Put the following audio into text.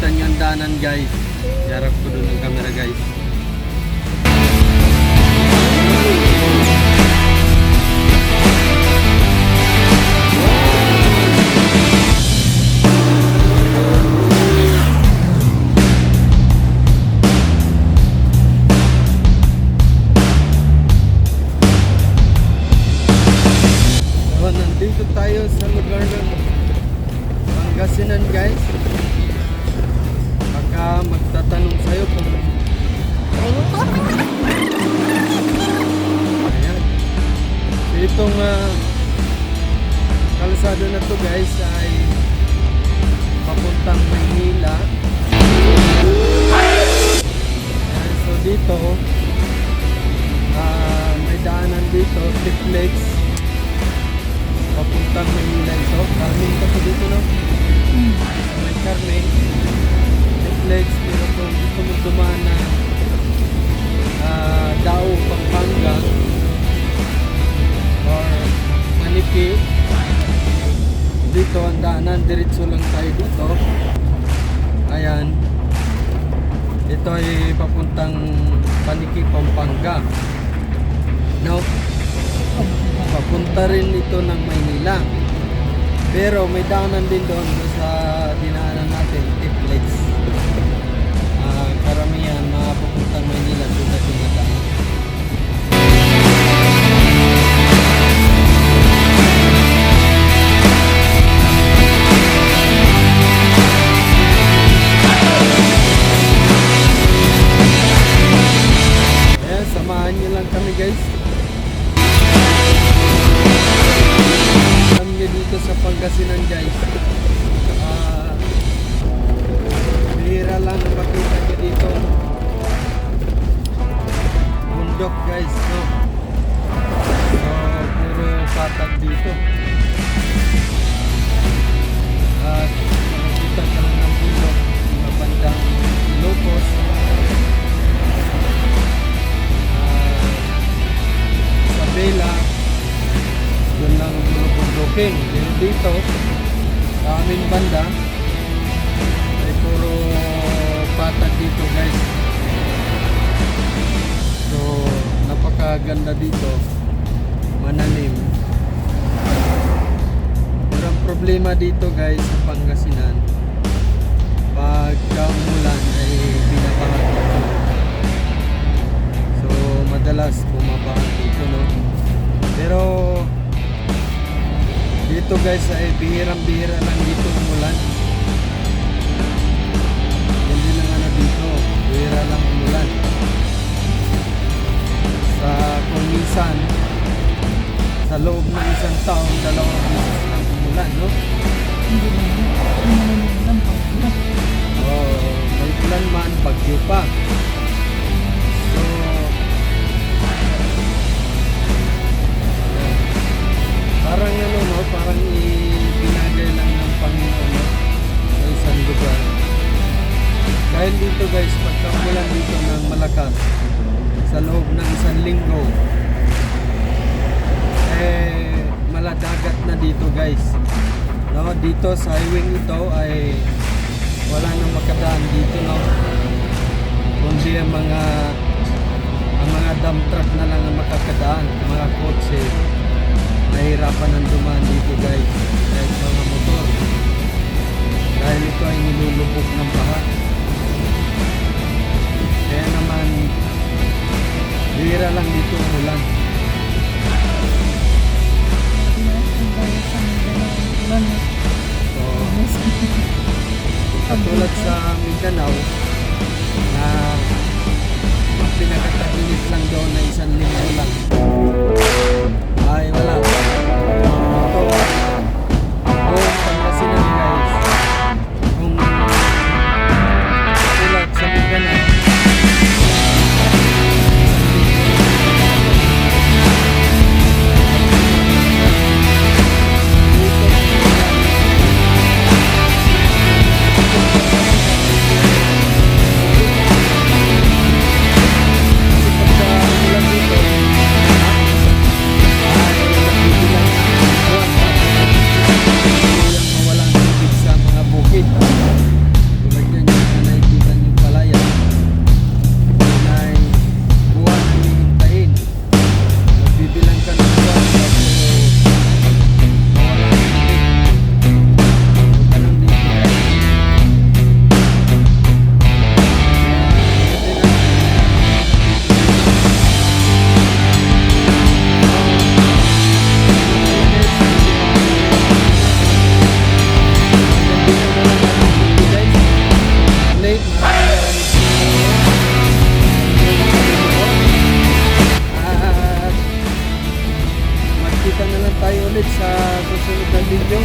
makita nyo ang daanan guys. Yarap ko dun ng camera guys. Nandito tayo sa lugar ng Pangasinan guys. Baka magtatanong sa'yo kung ayan. So itong kalsada na to guys ay papuntang Maynila. Ayan, so dito may daanan dito, Triplex. Papuntang Manila ito. Carmen pa sa dito, no? May Carmen. Triplex. Pero kung gusto mo dumaan na Dao, Pampanga or Maniki, dito ang daanan. Diretso lang tayo dito. Ayan. Ito ay papuntang Maniki, Pampanga. No? Papunta rin ito ng Maynila. Pero may daanan din doon sa dinaanan natin, Triplex. Karamihan mga papuntang Maynila doon na dinadaan. Ayan, samahan nyo lang kami guys. Dito sa Pangasinan guys, bihira lang na makita nyo dito bundok guys, no? So puro patag dito at makikita ka lang ng bundok, mga bandang Ilocos, Isabela, doon lang puro bundoking. Pero dito sa aming banda ay puro patag dito guys. So napakaganda dito, manalim. Pero ang problema dito guys sa Pangasinan, pagka umulan ay binabaha dito. So madalas bumabaha dito, no? Pero dito guys ay bihirang-bihira lang dito umulan. Hindi lang dito, bihira lang umulan. Sa kung minsan, sa loob ng isang taon, 2 beses lang umulan, no? May ulan man, bagyo pa. So, parang no, parang ibinagay lang ng Panginoon, no? Sa isang lugar. Dahil dito guys, pagkamulan dito ng malakas sa loob ng 1 linggo, maladagat na dito guys, no? Dito sa highway ito ay wala nang makadaan dito, no? Kundi ang mga dump truck na lang ang makakadaan, mga kotse. Nahirapan ang dumaan dito guys, kahit mga motor, dahil ito ay nilulubog ng baha. Kaya naman bihira lang dito umulan. So katulad sa Mindanao na pinakatainit lang doon na 1 linggo lang ay wala. Ito kung Pangasinan guys, kung katulad sa Mindanao, bibilang ka ng buwan, kaso mawala ang tubig. Huwag ka lang dito guys. At magkita na lang tayo ulit sa susunod na video.